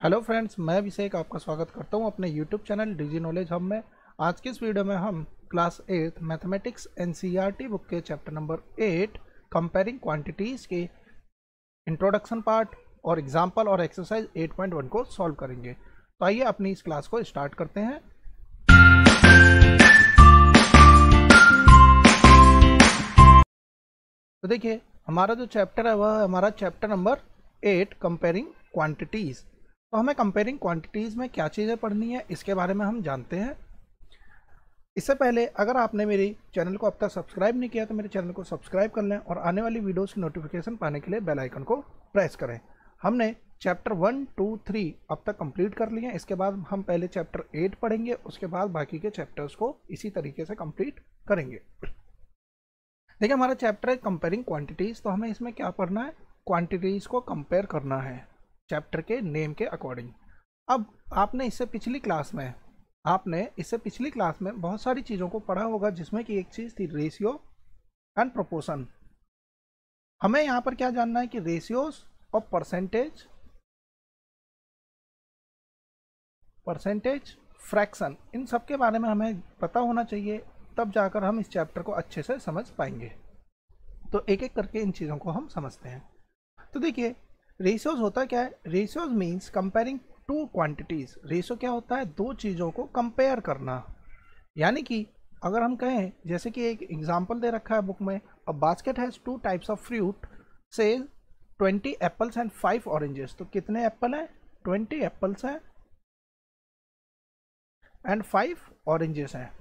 Hello friends, मैं अभिषेक आपका स्वागत करता हूं अपने यूट्यूब चैनल डिजी नॉलेज हब में। आज की इस वीडियो में हम क्लास 8 मैथमेटिक्स एनसीईआरटी बुक के चैप्टर नंबर 8 कंपेयरिंग क्वांटिटीज़ के इंट्रोडक्शन पार्ट और एग्जाम्पल और एक्सरसाइज 8.1 को सॉल्व करेंगे। तो आइए अपनी इस क्लास को स्टार्ट करते हैं। तो देखिए, हमारा जो चैप्टर है वह हमारा चैप्टर नंबर 8 कंपेयरिंग क्वांटिटीज़। तो हमें कंपेयरिंग क्वांटिटीज़ में क्या चीज़ें पढ़नी है इसके बारे में हम जानते हैं। इससे पहले अगर आपने मेरे चैनल को अब तक सब्सक्राइब नहीं किया तो मेरे चैनल को सब्सक्राइब कर लें और आने वाली वीडियोस की नोटिफिकेशन पाने के लिए बेल आइकन को प्रेस करें। हमने चैप्टर 1, 2, 3 अब तक कंप्लीट कर लिए हैं। इसके बाद हम पहले चैप्टर 8 पढ़ेंगे, उसके बाद बाकी के चैप्टर्स को इसी तरीके से कंप्लीट करेंगे। देखिए, हमारा चैप्टर है कंपेयरिंग क्वांटिटीज़। तो हमें इसमें क्या पढ़ना है? क्वांटिटीज़ को कंपेयर करना है चैप्टर के नेम के अकॉर्डिंग। अब आपने इससे पिछली क्लास में बहुत सारी चीज़ों को पढ़ा होगा, जिसमें कि एक चीज़ थी रेशियो एंड प्रोपोर्शन। हमें यहाँ पर क्या जानना है कि रेशियोज और परसेंटेज, फ्रैक्शन, इन सब के बारे में हमें पता होना चाहिए, तब जाकर हम इस चैप्टर को अच्छे से समझ पाएंगे। तो एक एक करके इन चीज़ों को हम समझते हैं। तो देखिए, रेशियोज होता क्या है? Ratios means comparing two quantities. Ratio क्या होता है? दो चीज़ों को कंपेयर करना। यानी कि अगर हम कहें, जैसे कि एक एग्जांपल दे रखा है बुक में, a basket has 2 types of fruit से 20 एप्पल्स एंड 5 ऑरेंजेस। तो कितने एप्पल हैं? 20 एप्पल्स हैं एंड 5 ऑरेंजेस हैं।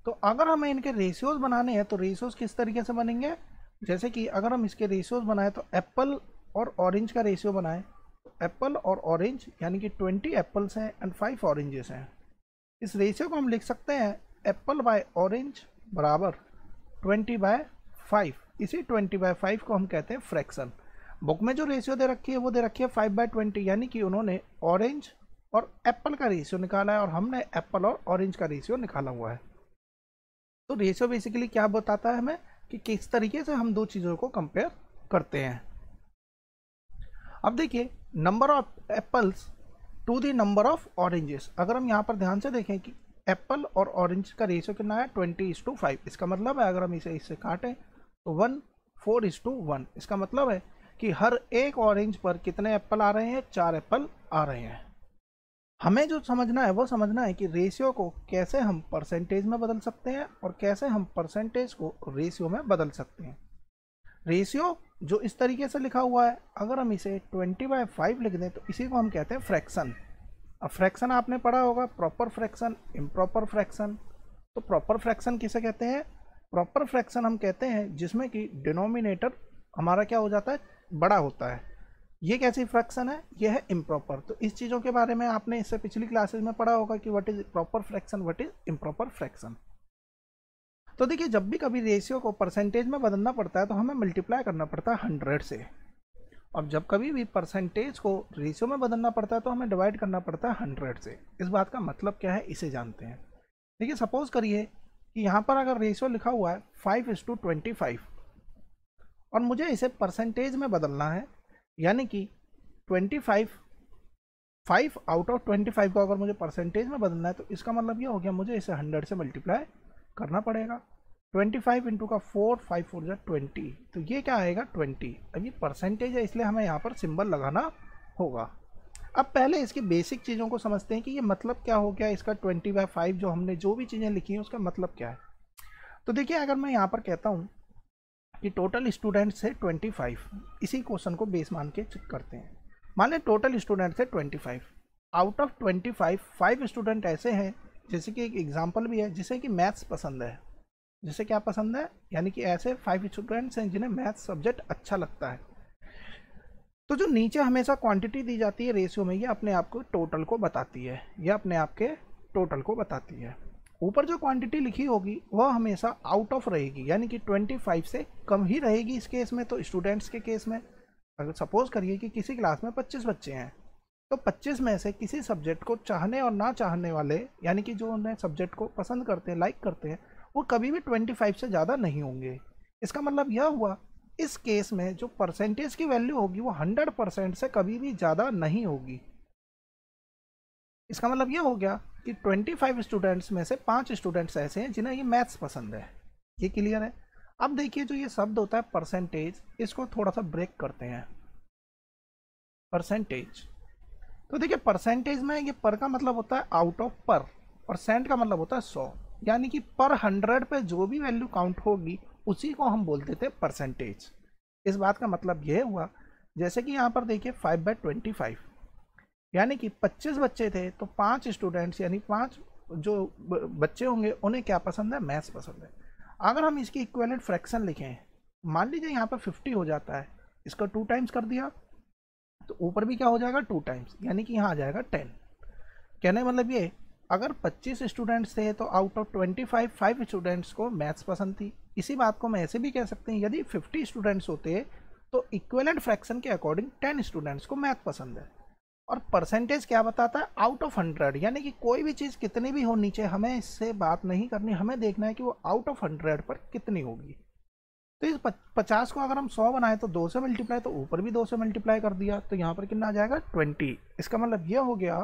तो अगर हमें इनके रेशियोज बनाने हैं तो रेशियोज किस तरीके से बनेंगे? जैसे कि अगर हम इसके रेशियोज बनाए तो एप्पल और ऑरेंज का रेशियो बनाए, एप्पल और ऑरेंज यानी कि 20 एप्पल्स हैं एंड 5 ऑरेंजेस हैं। इस रेशियो को हम लिख सकते हैं एप्पल बाय ऑरेंज बराबर 20/5। इसी 20/5 को हम कहते हैं फ्रैक्शन। बुक में जो रेशियो दे रखी है वो दे रखी है 5/20, यानी कि उन्होंने ऑरेंज और एप्पल का रेशियो निकाला है और हमने एप्पल और ऑरेंज का रेशियो निकाला हुआ है। तो रेशियो बेसिकली क्या बताता है हमें कि किस तरीके से हम दो चीज़ों को कंपेयर करते हैं। अब देखिए, number of apples to the number of oranges. अगर हम यहाँ पर ध्यान से देखें कि एप्पल और ऑरेंज का रेशियो कितना है? 20:5। इसका मतलब है अगर हम इसे इससे काटें तो 4:1। इसका मतलब है कि हर एक ऑरेंज पर कितने एप्पल आ रहे हैं? 4 एप्पल आ रहे हैं। हमें जो समझना है वो समझना है कि रेशियो को कैसे हम परसेंटेज में बदल सकते हैं और कैसे हम परसेंटेज को रेशियो में बदल सकते हैं। रेशियो जो इस तरीके से लिखा हुआ है, अगर हम इसे 20/5 लिख दें तो इसी को हम कहते हैं फ्रैक्शन। अब फ्रैक्शन आपने पढ़ा होगा, प्रॉपर फ्रैक्शन, इम्प्रॉपर फ्रैक्शन। तो प्रॉपर फ्रैक्शन किसे कहते हैं? प्रॉपर फ्रैक्शन हम कहते हैं जिसमें कि डिनोमिनेटर हमारा क्या हो जाता है? बड़ा होता है। ये कैसी फ्रैक्शन है? ये है इम्प्रॉपर। तो इस चीज़ों के बारे में आपने इससे पिछली क्लासेस में पढ़ा होगा कि what is proper fraction, what is improper fraction. तो देखिए, जब भी कभी रेशियो को परसेंटेज में बदलना पड़ता है तो हमें मल्टीप्लाई करना पड़ता है 100 से, और जब कभी भी परसेंटेज को रेशियो में बदलना पड़ता है तो हमें डिवाइड करना पड़ता है 100 से। इस बात का मतलब क्या है, इसे जानते हैं। देखिए, सपोज करिए कि यहाँ पर अगर रेशियो लिखा हुआ है 5:25 और मुझे इसे परसेंटेज में बदलना है, यानी कि 5 आउट ऑफ 25 को अगर मुझे परसेंटेज में बदलना है तो इसका मतलब ये हो गया मुझे इसे 100 से मल्टीप्लाई करना पड़ेगा। 25 इंटू का 4, 5 4 जा 20, तो ये क्या आएगा? 20। अब ये परसेंटेज है इसलिए हमें यहाँ पर सिंबल लगाना होगा। अब पहले इसकी बेसिक चीज़ों को समझते हैं कि ये मतलब क्या हो गया इसका 20/5, जो हमने जो भी चीज़ें लिखी हैं उसका मतलब क्या है। तो देखिए, अगर मैं यहाँ पर कहता हूँ कि टोटल स्टूडेंट्स है 25, इसी क्वेश्चन को बेस मान के चेक करते हैं। मान लें टोटल स्टूडेंट्स है 25, आउट ऑफ 25 5 स्टूडेंट ऐसे हैं, जैसे कि एक एग्जांपल भी है जिसे कि मैथ्स पसंद है। जिसे क्या पसंद है? यानी कि ऐसे 5 स्टूडेंट्स हैं जिन्हें मैथ्स सब्जेक्ट अच्छा लगता है। तो जो नीचे हमेशा क्वांटिटी दी जाती है रेशियो में, ये अपने आप को टोटल को बताती है, ये अपने आप के टोटल को बताती है। ऊपर जो क्वांटिटी लिखी होगी वह हमेशा आउट ऑफ रहेगी, यानी कि 25 से कम ही रहेगी इस केस में। तो स्टूडेंट्स के केस में अगर सपोज करिए कि किसी क्लास में 25 बच्चे हैं, तो 25 में से किसी सब्जेक्ट को चाहने और ना चाहने वाले, यानी कि जो उन्हें सब्जेक्ट को पसंद करते हैं, लाइक करते हैं, वो कभी भी 25 से ज़्यादा नहीं होंगे। इसका मतलब यह हुआ इस केस में जो परसेंटेज की वैल्यू होगी वो 100% से कभी भी ज़्यादा नहीं होगी। इसका मतलब ये हो गया कि 25 स्टूडेंट्स में से 5 स्टूडेंट्स ऐसे हैं जिन्हें ये मैथ्स पसंद है। ये क्लियर है। अब देखिए जो ये शब्द होता है परसेंटेज, इसको थोड़ा सा ब्रेक करते हैं। परसेंटेज, तो देखिए परसेंटेज में ये पर का मतलब होता है आउट ऑफ पर, परसेंट का मतलब होता है 100, यानी कि पर 100 पे जो भी वैल्यू काउंट होगी उसी को हम बोलते थे परसेंटेज। इस बात का मतलब यह हुआ, जैसे कि यहाँ पर देखिए 5/25, यानी कि 25 बच्चे थे तो 5 स्टूडेंट्स यानी 5 जो बच्चे होंगे उन्हें क्या पसंद है, मैथ्स पसंद है। अगर हम इसकी इक्विवेलेंट फ्रैक्शन लिखें, मान लीजिए यहाँ पर 50 हो जाता है, इसका 2 टाइम्स कर दिया तो ऊपर भी क्या हो जाएगा 2 टाइम्स, यानी कि यहाँ आ जाएगा 10। कहने मतलब ये, अगर 25 स्टूडेंट्स थे तो आउट ऑफ 25 5 स्टूडेंट्स को मैथ्स पसंद थी। इसी बात को मैं ऐसे भी कह सकते हैं, यदि 50 स्टूडेंट्स होते तो इक्विवेलेंट फ्रैक्शन के अकॉर्डिंग 10 स्टूडेंट्स को मैथ पसंद है। और परसेंटेज क्या बताता है, आउट ऑफ 100, यानी कि कोई भी चीज़ कितनी भी हो नीचे, हमें इससे बात नहीं करनी, हमें देखना है कि वो आउट ऑफ 100 पर कितनी होगी। तो इस 50 को अगर हम 100 बनाए तो 2 से मल्टीप्लाई, तो ऊपर भी 2 से मल्टीप्लाई कर दिया तो यहाँ पर कितना आ जाएगा 20। इसका मतलब ये हो गया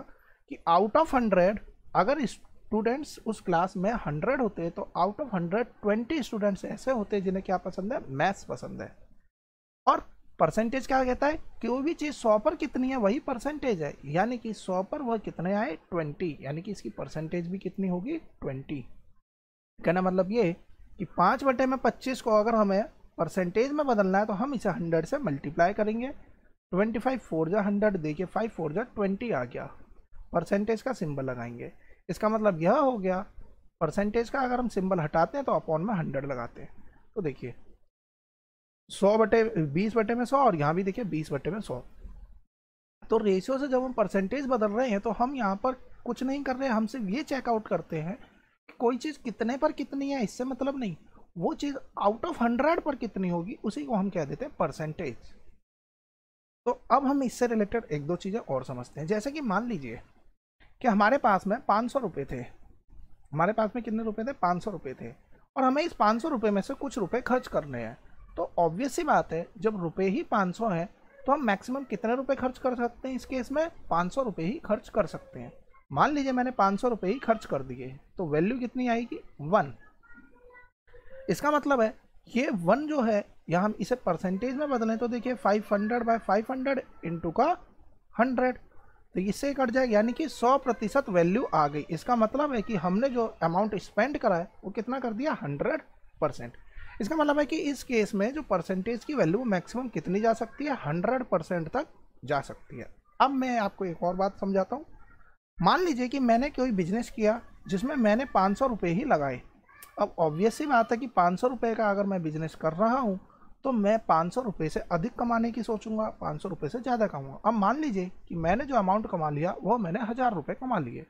कि आउट ऑफ 100 अगर स्टूडेंट्स उस क्लास में 100 होते तो आउट ऑफ 100 20 स्टूडेंट्स ऐसे होते जिन्हें क्या पसंद है, मैथ्स पसंद है। और परसेंटेज क्या कहता है, कोई भी चीज़ 100 पर कितनी है वही परसेंटेज है, यानी कि 100 पर वह कितने आए 20, यानी कि इसकी परसेंटेज भी कितनी होगी 20। कहना मतलब ये कि 5/25 को अगर हमें परसेंटेज में बदलना है तो हम इसे 100 से मल्टीप्लाई करेंगे। 25 4 जा 100, देखिए 5 4 जा 20 आ गया, परसेंटेज का सिंबल लगाएंगे। इसका मतलब यह हो गया, परसेंटेज का अगर हम सिंबल हटाते हैं तो अपॉन में 100 लगाते हैं। तो देखिए 20/100 और यहाँ भी देखिए 20/100। तो रेशियो से जब हम परसेंटेज बदल रहे हैं तो हम यहाँ पर कुछ नहीं कर रहे हैं, हम सिर्फ ये चेकआउट करते हैं कि कोई चीज़ कितने पर कितनी है, इससे मतलब नहीं, वो चीज़ आउट ऑफ 100 पर कितनी होगी उसी को हम कह देते हैं परसेंटेज। तो अब हम इससे रिलेटेड एक दो चीज़ें और समझते हैं। जैसे कि मान लीजिए कि हमारे पास में 500 रुपये थे, हमारे पास में कितने रुपए थे, 500 रुपये थे, और हमें इस 500 रुपये में से कुछ रुपए खर्च करने हैं। तो ऑब्वियस सी बात है, जब रुपए ही 500 हैं तो हम मैक्सिमम कितने रुपए खर्च कर सकते हैं, इस केस में 500 रुपये ही खर्च कर सकते हैं। मान लीजिए मैंने 500 रुपये ही खर्च कर दिए तो वैल्यू कितनी आएगी 1। इसका मतलब है ये 1 जो है, यहाँ हम इसे परसेंटेज में बदलें तो देखिए 500/500 इंटू का 100, तो इससे कट जाएगा, यानी कि 100% वैल्यू आ गई। इसका मतलब है कि हमने जो अमाउंट स्पेंड करा है वो कितना कर दिया 100%। इसका मतलब है कि इस केस में जो परसेंटेज की वैल्यू मैक्सिमम कितनी जा सकती है, 100% तक जा सकती है। अब मैं आपको एक और बात समझाता हूँ। मान लीजिए कि मैंने कोई बिजनेस किया जिसमें मैंने 500 रुपये ही लगाए। अब ऑब्वियस सी बात है कि 500 रुपये का अगर मैं बिजनेस कर रहा हूँ तो मैं 500 रुपये से अधिक कमाने की सोचूंगा, 500 रुपये से ज़्यादा कमाऊंगा। अब मान लीजिए कि मैंने जो अमाउंट कमा लिया वो मैंने 1000 रुपये कमा लिए,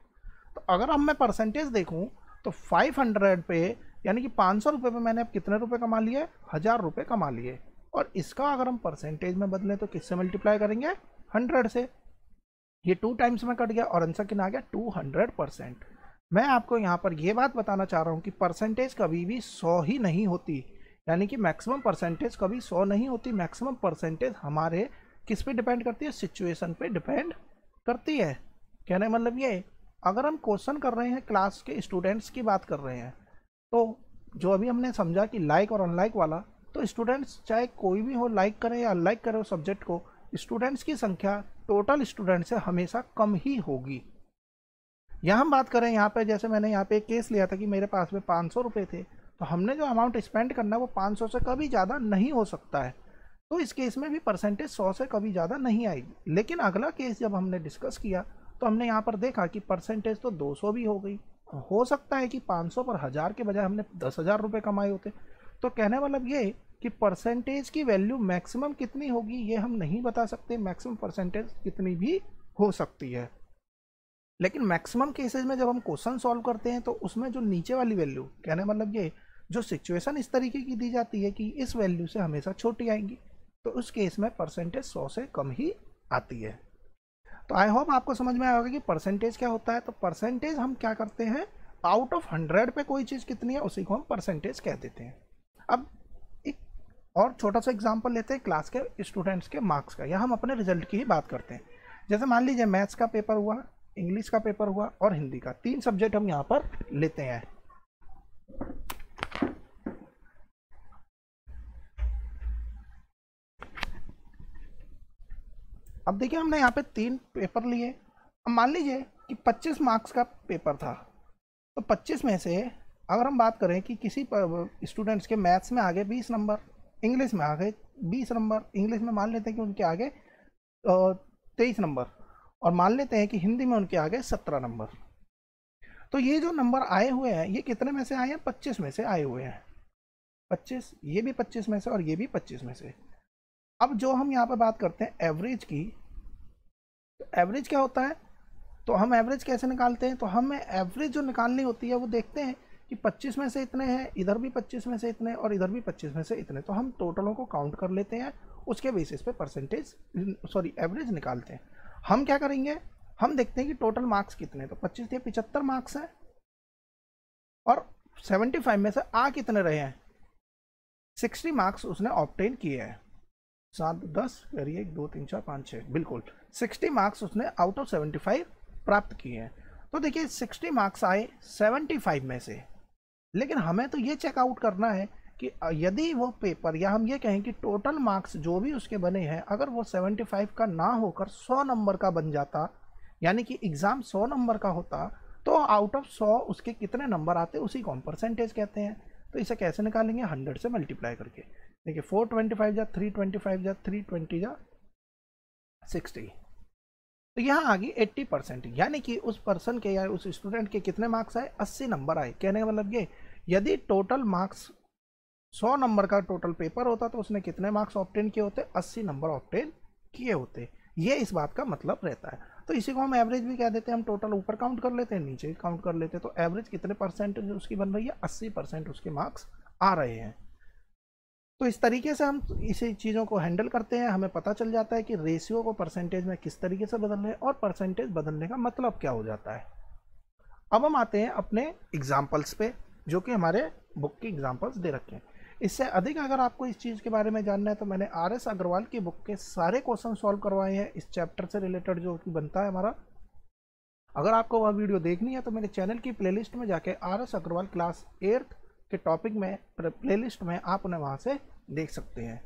तो अगर अब मैं परसेंटेज देखूं तो 500 पे, यानी कि 500 रुपये पे मैंने अब कितने रुपए कमा लिए, 1000 रुपये कमा लिए। और इसका अगर हम परसेंटेज में बदलें तो किससे मल्टीप्लाई करेंगे, 100 से। ये 2 टाइम्स में कट गया और आंसर कितना आ गया 200%। मैं आपको यहाँ पर ये बात बताना चाह रहा हूँ कि परसेंटेज कभी भी 100 ही नहीं होती, यानी कि मैक्सिमम परसेंटेज कभी 100 नहीं होती। मैक्सिमम परसेंटेज हमारे किस पे डिपेंड करती है, सिचुएशन पे डिपेंड करती है। कहने मतलब ये, अगर हम क्वेश्चन कर रहे हैं क्लास के स्टूडेंट्स की बात कर रहे हैं, तो जो अभी हमने समझा कि लाइक और अनलाइक वाला, तो स्टूडेंट्स चाहे कोई भी हो, लाइक करे या अनलाइक करे उस सब्जेक्ट को, स्टूडेंट्स की संख्या टोटल स्टूडेंट से हमेशा कम ही होगी। यहाँ हम बात करें, यहाँ पे जैसे मैंने यहाँ पे एक केस लिया था कि मेरे पास में 500 रुपये थे, तो हमने जो अमाउंट स्पेंड करना है वो 500 से कभी ज़्यादा नहीं हो सकता है। तो इस केस में भी परसेंटेज 100 से कभी ज़्यादा नहीं आएगी। लेकिन अगला केस जब हमने डिस्कस किया तो हमने यहाँ पर देखा कि परसेंटेज तो 200 भी हो गई। हो सकता है कि 500 पर 1000 के बजाय हमने 10,000 रुपये कमाए होते। तो कहने मतलब ये कि परसेंटेज की वैल्यू मैक्सिमम कितनी होगी ये हम नहीं बता सकते, मैक्सिमम परसेंटेज कितनी भी हो सकती है। लेकिन मैक्सिमम केसेस में जब हम क्वेश्चन सॉल्व करते हैं तो उसमें जो नीचे वाली वैल्यू, कहने मतलब ये, जो सिचुएशन इस तरीके की दी जाती है कि इस वैल्यू से हमेशा छोटी आएंगी, तो उस केस में परसेंटेज 100 से कम ही आती है। तो आई होप आपको समझ में आएगा कि परसेंटेज क्या होता है। तो परसेंटेज हम क्या करते हैं, आउट ऑफ 100 पे कोई चीज़ कितनी है उसी को हम परसेंटेज कह देते हैं। अब एक और छोटा सा एग्जांपल लेते हैं क्लास के स्टूडेंट्स के मार्क्स का, या हम अपने रिजल्ट की ही बात करते हैं। जैसे मान लीजिए मैथ्स का पेपर हुआ, इंग्लिश का पेपर हुआ और हिंदी का, 3 सब्जेक्ट हम यहाँ पर लेते हैं। अब देखिए हमने यहाँ पे 3 पेपर लिए। अब मान लीजिए कि 25 मार्क्स का पेपर था, तो 25 में से अगर हम बात करें कि किसी स्टूडेंट्स के मैथ्स में आ गए 20 नंबर, इंग्लिश में आ गए 20 नंबर, इंग्लिश में मान लेते हैं कि उनके आगे 23 नंबर, और मान लेते हैं कि हिंदी में उनके आगे 17 नंबर। तो ये जो नंबर आए हुए हैं ये कितने में से आए हैं? 25 में से आए हुए हैं। 25, ये भी 25 में से और ये भी 25 में से। अब जो हम यहाँ पर बात करते हैं एवरेज की, तो एवरेज क्या होता है? तो हम एवरेज कैसे निकालते हैं? तो हमें एवरेज जो निकालनी होती है वो देखते हैं कि 25 में से इतने हैं, इधर भी 25 में से इतने और इधर भी 25 में से इतने, तो हम टोटलों को काउंट कर लेते हैं, उसके बेसिस पे परसेंटेज एवरेज निकालते हैं। हम क्या करेंगे, हम देखते हैं कि टोटल मार्क्स कितने, तो 25 दिए 75 मार्क्स हैं, और 75 में से आ कितने रहे हैं? 60 मार्क्स उसने ऑब्टेन किए हैं। 7 10 करिए 1 2 3 4 5 6, बिल्कुल 60 मार्क्स उसने आउट ऑफ 75 प्राप्त किए हैं। तो देखिए 60 मार्क्स आए 75 में से, लेकिन हमें तो ये चेकआउट करना है कि यदि वो पेपर, या हम ये कहें कि टोटल मार्क्स जो भी उसके बने हैं, अगर वो 75 का ना होकर 100 नंबर का बन जाता, यानी कि एग्ज़ाम 100 नंबर का होता, तो आउट ऑफ 100 उसके कितने नंबर आते, उसी को हम परसेंटेज कहते हैं। तो इसे कैसे निकालेंगे? 100 से मल्टीप्लाई करके। देखिए 425 जा 325 जा 320 जा 60, तो यहाँ आ गई 80%, यानी कि उस पर्सन के या उस स्टूडेंट के कितने मार्क्स आए? 80 नंबर आए। कहने का मतलब ये, यदि टोटल मार्क्स 100 नंबर का टोटल पेपर होता तो उसने कितने मार्क्स ऑब्टेन किए होते? 80 नंबर ऑब्टेन किए होते। ये इस बात का मतलब रहता है। तो इसी को हम एवरेज भी कह देते हैं। हम टोटल ऊपर काउंट कर लेते हैं, नीचे काउंट कर लेते हैं, तो एवरेज कितने परसेंटेज उसकी बन रही है? 80% उसके मार्क्स आ रहे हैं। तो इस तरीके से हम इसी चीज़ों को हैंडल करते हैं। हमें पता चल जाता है कि रेशियो को परसेंटेज में किस तरीके से बदलना है, और परसेंटेज बदलने का मतलब क्या हो जाता है। अब हम आते हैं अपने एग्जाम्पल्स पे, जो कि हमारे बुक के एग्जाम्पल्स दे रखे हैं। इससे अधिक अगर आपको इस चीज़ के बारे में जानना है तो मैंने RS अग्रवाल की बुक के सारे क्वेश्चन सॉल्व करवाए हैं इस चैप्टर से रिलेटेड जो कि बनता है हमारा। अगर आपको वह वीडियो देखनी है तो मेरे चैनल की प्लेलिस्ट में जाके RS अग्रवाल क्लास 8th के टॉपिक में प्लेलिस्ट में आप उन्हें वहाँ से देख सकते हैं।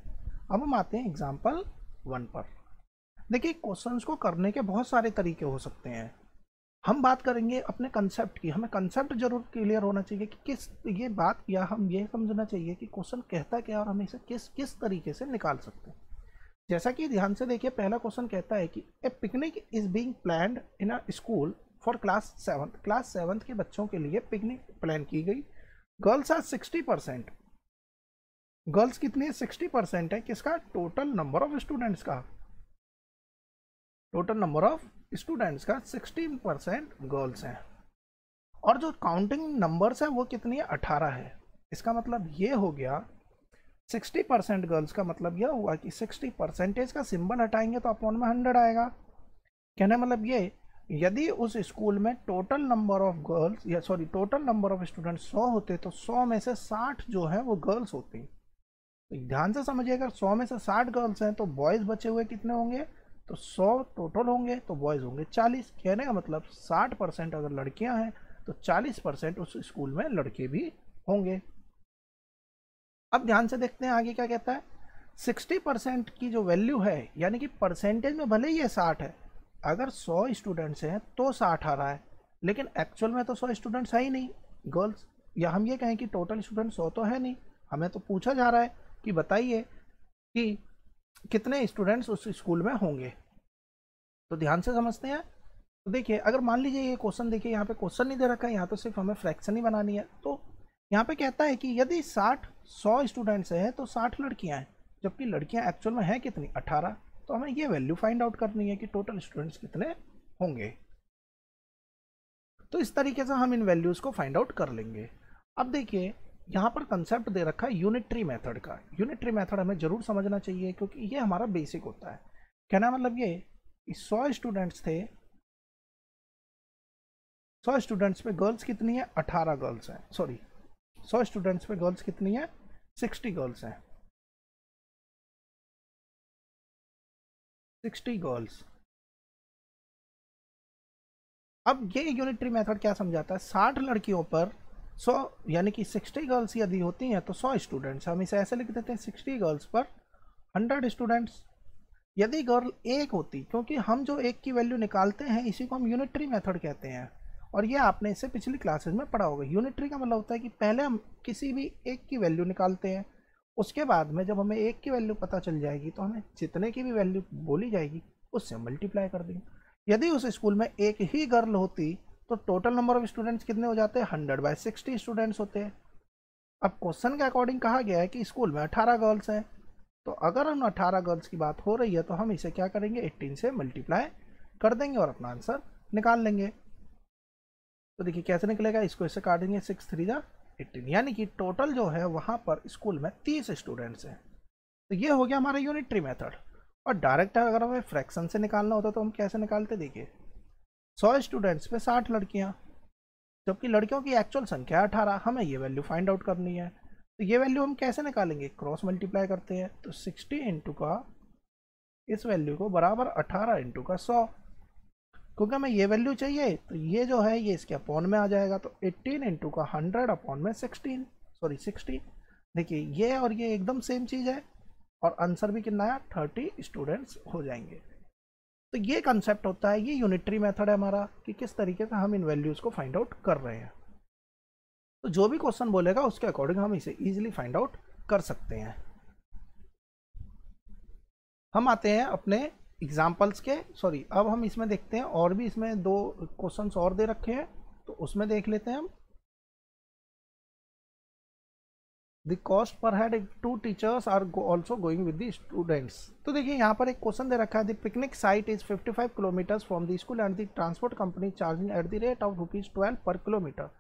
अब हम आते हैं एग्जाम्पल 1 पर। देखिए क्वेश्चंस को करने के बहुत सारे तरीके हो सकते हैं। हम बात करेंगे अपने कंसेप्ट की। हमें कंसेप्ट जरूर क्लियर होना चाहिए कि किस ये बात, या हम ये समझना चाहिए कि क्वेश्चन कहता क्या और हम इसे किस किस तरीके से निकाल सकते हैं। जैसा कि ध्यान से देखिए, पहला क्वेश्चन कहता है कि a picnic is being planned in a school for class 7th। Class 7th के बच्चों के लिए पिकनिक प्लान की गई। Girls are 60%। गर्ल्स कितनी है? 60% है। किसका? टोटल नंबर ऑफ स्टूडेंट्स का। टोटल नंबर ऑफ स्टूडेंट्स का 60% गर्ल्स हैं। और जो काउंटिंग नंबर्स है वो कितनी है? 18 है। इसका मतलब ये हो गया 60% गर्ल्स का मतलब यह हुआ कि 60% का सिंबल हटाएंगे तो अपॉन में 100 आएगा। कहने मतलब ये, यदि उस स्कूल में टोटल नंबर ऑफ गर्ल्स, या sorry total number of student 100 होते तो 100 में से 60 जो है वो गर्ल्स होती। तो ध्यान से समझिएगा, 100 में से 60 गर्ल्स हैं तो बॉयज़ बचे हुए कितने होंगे? तो 100 टोटल होंगे तो बॉयज़ होंगे 40। कहने का मतलब 60% अगर लड़कियां हैं तो 40% उस स्कूल में लड़के भी होंगे। अब ध्यान से देखते हैं आगे क्या कहता है। 60% की जो वैल्यू है, यानी कि परसेंटेज में भले ही ये 60 है, अगर 100 स्टूडेंट्स हैं तो 60 आ रहा है, लेकिन एक्चुअल में तो 100 स्टूडेंट्स है ही नहीं गर्ल्स, या हम ये कहें कि टोटल स्टूडेंट 100 तो है नहीं। हमें तो पूछा जा रहा है कि बताइए कि कितने स्टूडेंट्स उस स्कूल में होंगे। तो ध्यान से समझते हैं। तो देखिए अगर मान लीजिए ये क्वेश्चन, देखिए यहाँ पे क्वेश्चन नहीं दे रखा है, यहाँ तो सिर्फ हमें फ्रैक्शन ही बनानी है। तो यहाँ पे कहता है कि यदि 100 स्टूडेंट्स हैं तो 60 लड़कियाँ हैं, जबकि लड़कियाँ एक्चुअल में हैं कितनी? 18। तो हमें ये वैल्यू फाइंड आउट करनी है कि टोटल स्टूडेंट्स कितने होंगे। तो इस तरीके से हम इन वैल्यूज़ को फाइंड आउट कर लेंगे। अब देखिए यहाँ पर कंसेप्ट दे रखा है यूनिटरी मेथड का। यूनिटरी मेथड हमें जरूर समझना चाहिए क्योंकि ये हमारा बेसिक होता है। कहना मतलब ये, 100 स्टूडेंट्स थे, 100 स्टूडेंट्स पे गर्ल्स कितनी है? 18 गर्ल्स हैं। सॉरी 100 स्टूडेंट्स पे गर्ल्स कितनी है? 60 गर्ल्स हैं। 60 गर्ल्स। अब ये यूनिटरी मेथड क्या समझाता है, 60 लड़कियों पर 100, यानी कि 60 गर्ल्स यदि होती हैं तो 100 स्टूडेंट्स, हम इसे ऐसे लिख देते हैं 60 गर्ल्स पर 100 स्टूडेंट्स। यदि गर्ल एक होती, क्योंकि हम जो एक की वैल्यू निकालते हैं इसी को हम यूनिटरी मेथड कहते हैं, और ये आपने इससे पिछली क्लासेस में पढ़ा होगा। यूनिटरी का मतलब होता है कि पहले हम किसी भी एक की वैल्यू निकालते हैं, उसके बाद में जब हमें एक की वैल्यू पता चल जाएगी तो हमें जितने की भी वैल्यू बोली जाएगी उससे मल्टीप्लाई कर देंगे। यदि उस स्कूल में एक ही गर्ल होती तो टोटल नंबर ऑफ स्टूडेंट्स कितने हो जाते हैं, 100/60 स्टूडेंट्स होते हैं। अब क्वेश्चन के अकॉर्डिंग कहा गया है कि स्कूल में 18 गर्ल्स हैं, तो अगर हम 18 गर्ल्स की बात हो रही है तो हम इसे क्या करेंगे, 18 से मल्टीप्लाई कर देंगे और अपना आंसर निकाल लेंगे। तो देखिए कैसे निकलेगा, इसको इससे काटेंगे, 6 3 जा 18, यानी कि टोटल जो है वहाँ पर स्कूल में 30 स्टूडेंट्स हैं। तो ये हो गया हमारा यूनिटरी मेथड। और डायरेक्ट अगर हमें फ्रैक्शन से निकालना होता तो हम कैसे निकालते, देखिए 100 स्टूडेंट्स पे 60 लड़कियाँ, जबकि लड़कियों की एक्चुअल संख्या 18, हमें ये वैल्यू फाइंड आउट करनी है। तो ये वैल्यू हम कैसे निकालेंगे, क्रॉस मल्टीप्लाई करते हैं, तो 60 इंटू का इस वैल्यू को बराबर 18 इंटू का 100, क्योंकि हमें ये वैल्यू चाहिए तो ये जो है ये इसके अपॉन में आ जाएगा, तो 18 इंटू का 100 अपॉन में 60। देखिए ये और ये एकदम सेम चीज़ है, और आंसर भी कितना है, 30 स्टूडेंट्स हो जाएंगे। तो ये कंसेप्ट होता है, ये यूनिटरी मेथड है हमारा, कि किस तरीके से हम इन वैल्यूज़ को फाइंड आउट कर रहे हैं। तो जो भी क्वेश्चन बोलेगा उसके अकॉर्डिंग हम इसे इजीली फाइंड आउट कर सकते हैं। हम आते हैं अपने एग्जाम्पल्स के, सॉरी अब हम इसमें देखते हैं, और भी इसमें 2 क्वेश्चंस और दे रखे हैं तो उसमें देख लेते हैं हम। The cost per head 2 teachers are also going with the students. तो देखिए यहाँ पर एक क्वेश्चन दे रखा है, the picnic site is 55 kilometres from the school and the transport company charging at the rate of ₹12 per kilometre.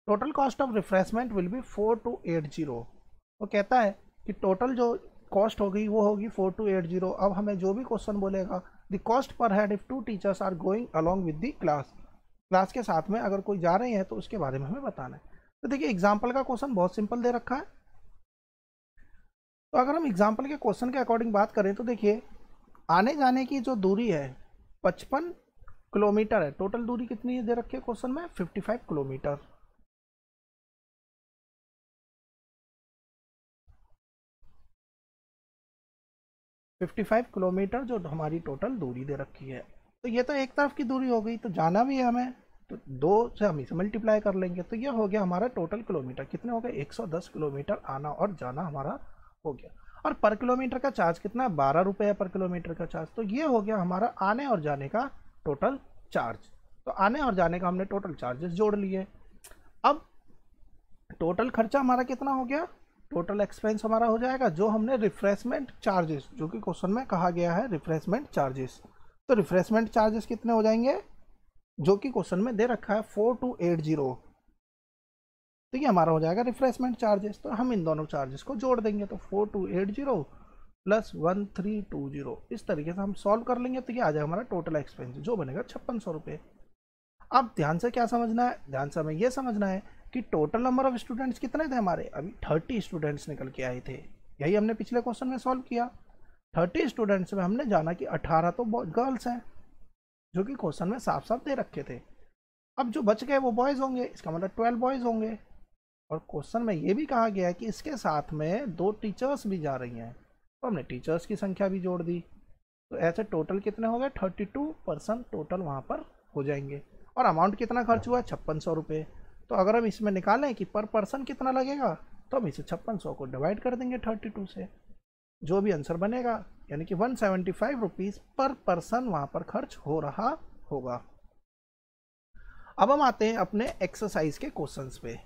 Total cost of refreshment will be 4280। वो कहता है कि टोटल जो कॉस्ट होगी वो होगी 4280। अब हमें जो भी क्वेश्चन बोलेगा, the cost per head if 2 teachers are going along with the class के साथ में अगर कोई जा रहे हैं तो उसके बारे में हमें बताना है। तो देखिए एग्जाम्पल का क्वेश्चन बहुत सिंपल दे रखा है। तो अगर हम एग्जाम्पल के क्वेश्चन के अकॉर्डिंग बात करें तो देखिए आने जाने की जो दूरी है 55 किलोमीटर है, टोटल दूरी कितनी है दे रखी है क्वेश्चन में, 55 किलोमीटर। किलोमीटर जो हमारी टोटल दूरी दे रखी है। तो ये तो एक तरफ की दूरी हो गई, तो जाना भी है हमें, तो 2 से हम इसे मल्टीप्लाई कर लेंगे, तो ये हो गया हमारा टोटल किलोमीटर। कितने हो गए, 110 किलोमीटर आना और जाना हमारा हो गया। और पर किलोमीटर का चार्ज कितना है, 12 रुपये है पर किलोमीटर का चार्ज। तो ये हो गया हमारा आने और जाने का टोटल चार्ज। तो आने और जाने का हमने टोटल चार्जेस जोड़ लिए। अब टोटल खर्चा हमारा कितना हो गया, टोटल एक्सपेंस हमारा हो जाएगा जो हमने रिफ्रेशमेंट चार्जेस, जो कि क्वेश्चन में कहा गया है रिफ्रेशमेंट चार्जेस। तो रिफ्रेशमेंट चार्जेस कितने हो जाएंगे, जो कि क्वेश्चन में दे रखा है 4280। तो ये हमारा हो जाएगा रिफ्रेशमेंट चार्जेस। तो हम इन दोनों चार्जेस को जोड़ देंगे, तो 4280 प्लस 1320, इस तरीके से हम सॉल्व कर लेंगे। तो ये आ जाएगा हमारा टोटल एक्सपेंस, जो बनेगा 5600 रुपये। अब ध्यान से क्या समझना है, ध्यान से हमें यह समझना है कि टोटल नंबर ऑफ स्टूडेंट्स कितने थे हमारे, अभी 30 स्टूडेंट्स निकल के आए थे। यही हमने पिछले क्वेश्चन में सॉल्व किया। 30 स्टूडेंट्स में हमने जाना कि 18 तो गर्ल्स हैं, जो कि क्वेश्चन में साफ साफ दे रखे थे। अब जो बच गए वो बॉयज़ होंगे, इसका मतलब 12 बॉयज़ होंगे। और क्वेश्चन में ये भी कहा गया है कि इसके साथ में 2 टीचर्स भी जा रही हैं, तो हमने टीचर्स की संख्या भी जोड़ दी। तो ऐसे टोटल कितने हो गए, 32 पर्सन टोटल वहाँ पर हो जाएंगे। और अमाउंट कितना खर्च हुआ, 5600 रुपये। तो अगर हम इसमें निकालें कि पर पर्सन कितना लगेगा, तो हम इसे 5600 को डिवाइड कर देंगे 32 से, जो भी आंसर बनेगा, यानी कि 175 रुपीज़ पर पर्सन वहाँ पर खर्च हो रहा होगा। अब हम आते हैं अपने एक्सरसाइज के क्वेश्चंस पे।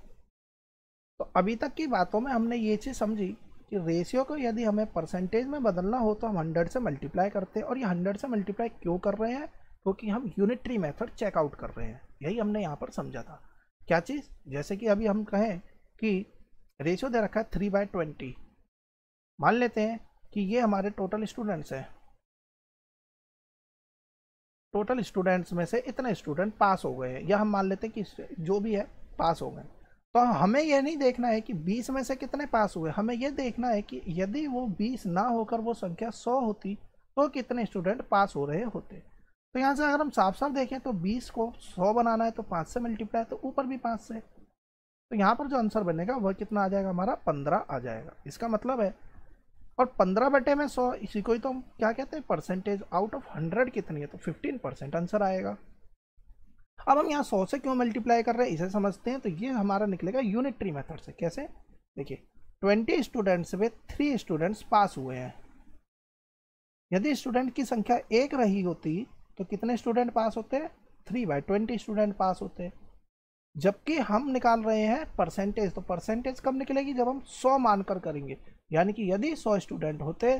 तो अभी तक की बातों में हमने ये चीज़ समझी कि रेशियो को यदि हमें परसेंटेज में बदलना हो तो हम 100 से मल्टीप्लाई करते हैं। और ये 100 से मल्टीप्लाई क्यों कर रहे हैं, क्योंकि हम यूनिटरी मेथड चेकआउट कर रहे हैं। यही हमने यहाँ पर समझा था। क्या चीज़, जैसे कि अभी हम कहें कि रेशियो दे रखा है 3/20। मान लेते हैं कि ये हमारे टोटल स्टूडेंट्स हैं, टोटल स्टूडेंट्स में से इतने स्टूडेंट पास हो गए हैं, या हम मान लेते हैं कि जो भी है पास हो गए। तो हमें यह नहीं देखना है कि 20 में से कितने पास हुए, हमें यह देखना है कि यदि वो 20 ना होकर वो संख्या 100 होती तो कितने स्टूडेंट पास हो रहे होते। तो यहाँ से अगर हम साफ साफ देखें तो 20 को 100 बनाना है तो 5 से मल्टीप्लाई, तो ऊपर भी 5 से, तो यहाँ पर जो आंसर बनेगा वह कितना आ जाएगा, हमारा 15 आ जाएगा। इसका मतलब है, और 15 बटे में 100, इसी को ही तो हम क्या कहते हैं, परसेंटेज आउट ऑफ 100 कितनी है, तो 15% आंसर आएगा। अब हम यहाँ 100 से क्यों मल्टीप्लाई कर रहे हैं इसे समझते हैं। तो ये हमारा निकलेगा यूनिटरी मेथड से। कैसे, देखिए 20 स्टूडेंट्स में 3 स्टूडेंट्स पास हुए हैं। यदि स्टूडेंट की संख्या 1 रही होती तो कितने स्टूडेंट पास होते हैं, 3/20 स्टूडेंट पास होते हैं। जबकि हम निकाल रहे हैं परसेंटेज, तो परसेंटेज कब निकलेगी, जब हम 100 मानकर करेंगे। यानी कि यदि 100 स्टूडेंट होते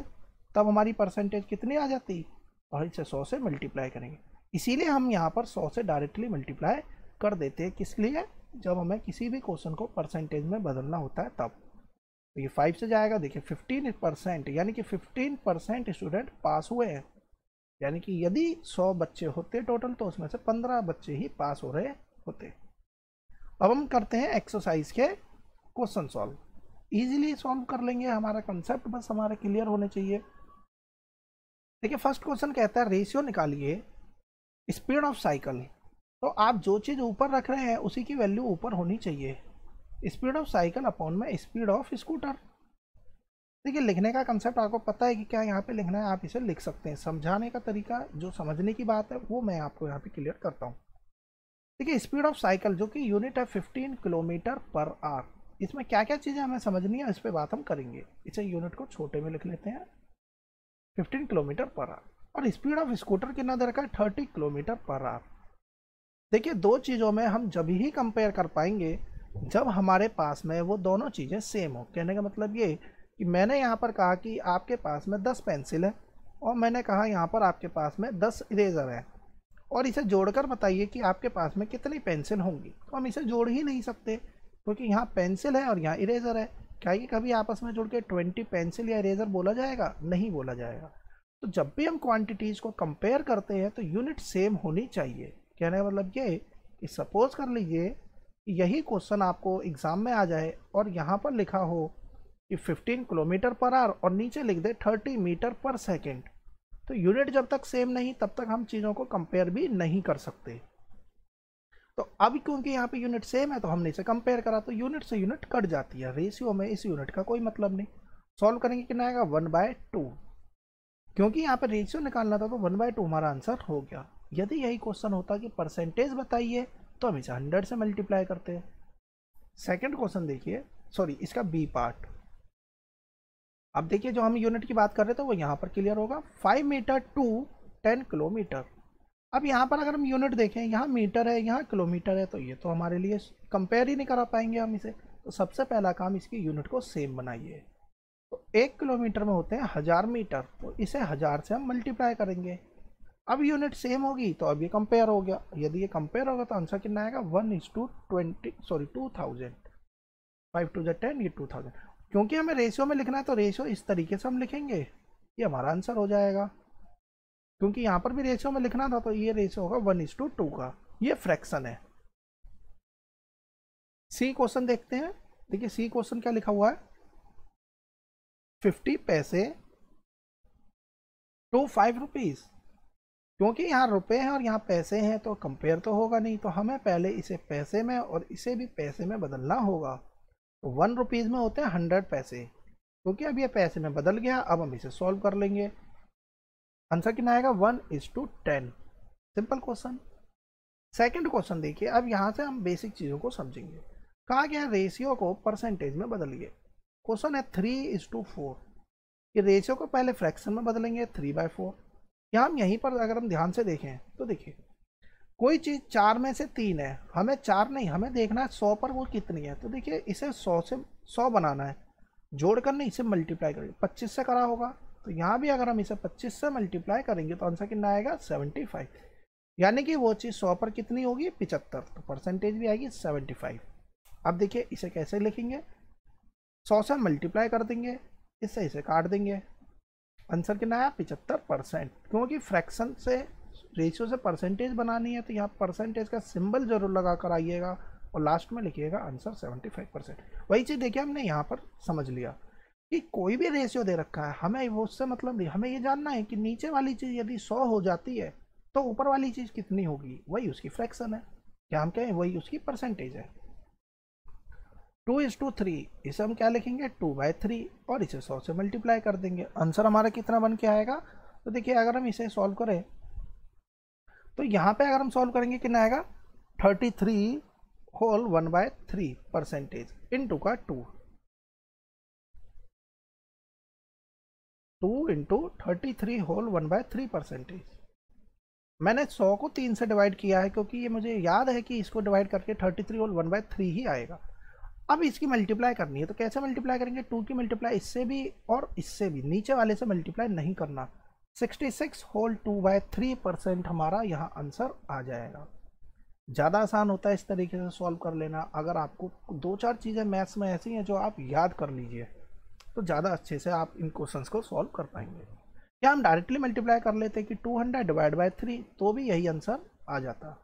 तब हमारी परसेंटेज कितनी आ जाती, और इसे 100 से मल्टीप्लाई करेंगे। इसीलिए हम यहाँ पर 100 से डायरेक्टली मल्टीप्लाई कर देते हैं। किस लिए, जब हमें किसी भी क्वेश्चन को परसेंटेज में बदलना होता है तब। तो ये 5 से जाएगा, देखिए 15%, यानी कि 15% स्टूडेंट पास हुए हैं। यानी कि यदि 100 बच्चे होते टोटल तो उसमें से 15 बच्चे ही पास हो रहे होते। अब हम करते हैं एक्सरसाइज के क्वेश्चन सॉल्व। इजीली सॉल्व कर लेंगे, हमारा कंसेप्ट बस हमारे क्लियर होने चाहिए। देखिए फर्स्ट क्वेश्चन कहता है रेशियो निकालिए स्पीड ऑफ साइकिल। तो आप जो चीज़ ऊपर रख रहे हैं उसी की वैल्यू ऊपर होनी चाहिए। स्पीड ऑफ साइकिल अपॉन में स्पीड ऑफ स्कूटर। देखिए लिखने का कंसेप्ट आपको पता है कि क्या यहाँ पे लिखना है, आप इसे लिख सकते हैं। समझाने का तरीका, जो समझने की बात है वो मैं आपको यहाँ पे क्लियर करता हूँ। देखिए स्पीड ऑफ साइकिल जो कि यूनिट है 15 किलोमीटर पर आवर। इसमें क्या क्या चीज़ें हमें समझनी है इस पर बात हम करेंगे। इसे यूनिट को छोटे में लिख लेते हैं, 15 किलोमीटर पर आवर। और स्पीड ऑफ स्कूटर कितना दे रखा है, 30 किलोमीटर पर आवर। देखिए दो चीज़ों में हम जब ही कंपेयर कर पाएंगे जब हमारे पास में वो दोनों चीज़ें सेम हो। कहने का मतलब ये कि मैंने यहाँ पर कहा कि आपके पास में 10 पेंसिल है और मैंने कहा यहाँ पर आपके पास में 10 इरेज़र है, और इसे जोड़कर बताइए कि आपके पास में कितनी पेंसिल होंगी। तो हम इसे जोड़ ही नहीं सकते क्योंकि यहाँ पेंसिल है और यहाँ इरेज़र है। क्या ये कभी आपस में जुड़ के 20 पेंसिल या इरेज़र बोला जाएगा, नहीं बोला जाएगा। तो जब भी हम क्वांटिटीज़ को कंपेयर करते हैं तो यूनिट सेम होनी चाहिए। कहने का मतलब ये कि सपोज कर लीजिए कि यही क्वेश्चन आपको एग्ज़ाम में आ जाए और यहाँ पर लिखा हो कि 15 किलोमीटर पर आवर और नीचे लिख दे 30 मीटर पर सेकेंड, तो यूनिट जब तक सेम नहीं तब तक हम चीज़ों को कंपेयर भी नहीं कर सकते। तो अब क्योंकि यहाँ पे यूनिट सेम है तो हमने इसे कंपेयर करा, तो यूनिट से यूनिट कट जाती है। रेशियो में इस यूनिट का कोई मतलब नहीं। सॉल्व करेंगे कितना आएगा, 1/2। क्योंकि यहाँ पे रेशियो निकालना था तो 1/2 हमारा आंसर हो गया। यदि यही क्वेश्चन होता कि परसेंटेज बताइए तो हम इसे 100 से मल्टीप्लाई करते हैं। सेकेंड क्वेश्चन देखिए, सॉरी इसका बी पार्ट। अब देखिए जो हम यूनिट की बात कर रहे थे वो यहाँ पर क्लियर होगा, 5 मीटर टू 10 किलोमीटर। अब यहाँ पर अगर हम यूनिट देखें, यहाँ मीटर है यहाँ किलोमीटर है, तो ये तो हमारे लिए कंपेयर ही नहीं करा पाएंगे हम इसे। तो सबसे पहला काम इसकी यूनिट को सेम बनाइए। तो 1 किलोमीटर में होते हैं 1000 मीटर, तो इसे 1000 से हम मल्टीप्लाई करेंगे। अब यूनिट सेम होगी तो अब ये कंपेयर हो गया। यदि ये कंपेयर होगा तो आंसर कितना आएगा, 2000। 5 2 10, ये 2000। क्योंकि हमें रेशियो में लिखना है तो रेशियो इस तरीके से हम लिखेंगे, ये हमारा आंसर हो जाएगा। क्योंकि यहाँ पर भी रेशियो में लिखना था तो ये रेशियो होगा 1:2 का, ये फ्रैक्शन है। सी क्वेश्चन देखते हैं। देखिए सी क्वेश्चन क्या लिखा हुआ है, 50 पैसे टू 5 रुपीज़। क्योंकि यहाँ रुपए हैं और यहाँ पैसे हैं तो कंपेयर तो होगा नहीं, तो हमें पहले इसे पैसे में और इसे भी पैसे में बदलना होगा। तो 1 रुपीज़ में होते हैं 100 पैसे, क्योंकि अब ये पैसे में बदल गया। अब हम इसे सॉल्व कर लेंगे। आंसर कितना आएगा, 1:10। Simple question. सेकंड क्वेश्चन देखिए, अब यहाँ से हम बेसिक चीज़ों को समझेंगे। कहा गया रेशियो को परसेंटेज में बदलिए। क्वेश्चन है 3:4। ये रेशियो को पहले फ्रैक्शन में बदलेंगे 3/4। यहाँ हम यहीं पर अगर हम ध्यान से देखें तो देखिए कोई चीज़ 4 में से 3 है, हमें 4 नहीं, हमें देखना है 100 पर वो कितनी है। तो देखिए इसे 100 से 100 बनाना है, जोड़कर नहीं इसे मल्टीप्लाई करेंगे। 25 से करा होगा तो यहाँ भी अगर हम इसे 25 से मल्टीप्लाई करेंगे तो आंसर कितना आएगा, 75। यानी कि वो चीज़ 100 पर कितनी होगी, 75, तो परसेंटेज भी आएगी 75। अब देखिए इसे कैसे लिखेंगे, 100 से मल्टीप्लाई कर देंगे, इससे इसे काट देंगे। आंसर कितना आया, 75%। क्योंकि फ्रैक्शन से रेशियो से परसेंटेज बनानी है तो यहाँ परसेंटेज का सिंबल जरूर लगा कर आइएगा और लास्ट में लिखिएगा आंसर 75%। वही चीज़ देखिए हमने यहाँ पर समझ लिया। कि कोई भी रेशियो दे रखा है, हमें वो उससे मतलब नहीं, हमें ये जानना है कि नीचे वाली चीज़ यदि 100 हो जाती है तो ऊपर वाली चीज़ कितनी होगी, वही उसकी फ्रैक्शन है, क्या हम कहें वही उसकी परसेंटेज है। 2:3, इसे हम क्या लिखेंगे 2/3 और इसे 100 से मल्टीप्लाई कर देंगे, आंसर हमारा कितना बन के आएगा। तो देखिए अगर हम इसे सॉल्व करें तो यहाँ पे अगर हम सॉल्व करेंगे कितना आएगा 33 होल 1/3 परसेंटेज इंटू का 2 इंटू 33 होल 1/3 परसेंटेज। मैंने 100 को 3 से डिवाइड किया है क्योंकि ये मुझे याद है कि इसको डिवाइड करके 33 होल 1/3 ही आएगा। अब इसकी मल्टीप्लाई करनी है तो कैसे मल्टीप्लाई करेंगे, 2 की मल्टीप्लाई इससे भी और इससे भी, नीचे वाले से मल्टीप्लाई नहीं करना। 66 होल 2/3% हमारा यहाँ आंसर आ जाएगा। ज़्यादा आसान होता है इस तरीके से सॉल्व कर लेना। अगर आपको 2-4 चीज़ें मैथ्स में ऐसी हैं जो आप याद कर लीजिए तो ज़्यादा अच्छे से आप इन क्वेश्चंस को सॉल्व कर पाएंगे। या हम डायरेक्टली मल्टीप्लाई कर लेते कि 200 डिवाइड बाई 3 तो भी यही आंसर आ जाता।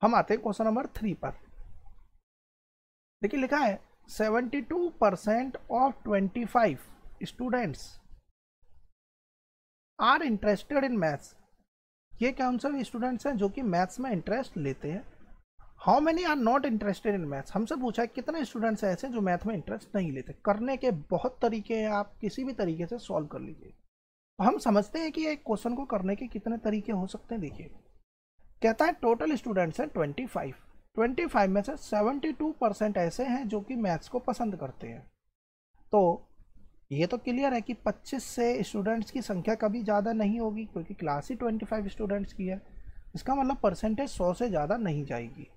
हम आते हैं क्वेश्चन नंबर 3 पर। देखिए लिखा है 72% of 25 students are interested in maths. ये कौन से स्टूडेंट्स हैं जो कि मैथ्स में इंटरेस्ट लेते हैं। How many are not interested in maths, हमसे पूछा है कितने स्टूडेंट्स ऐसे जो मैथ में इंटरेस्ट नहीं लेते। करने के बहुत तरीके हैं, आप किसी भी तरीके से सॉल्व कर लीजिए। तो हम समझते हैं कि एक क्वेश्चन को करने के कितने तरीके हो सकते हैं। देखिए कहता है टोटल स्टूडेंट्स हैं 25 में से 72% ऐसे हैं जो कि मैथ्स को पसंद करते हैं। तो ये तो क्लियर है कि 25 से स्टूडेंट्स की संख्या कभी ज़्यादा नहीं होगी क्योंकि क्लास ही 25 स्टूडेंट्स की है। इसका मतलब परसेंटेज 100 से ज़्यादा नहीं जाएगी।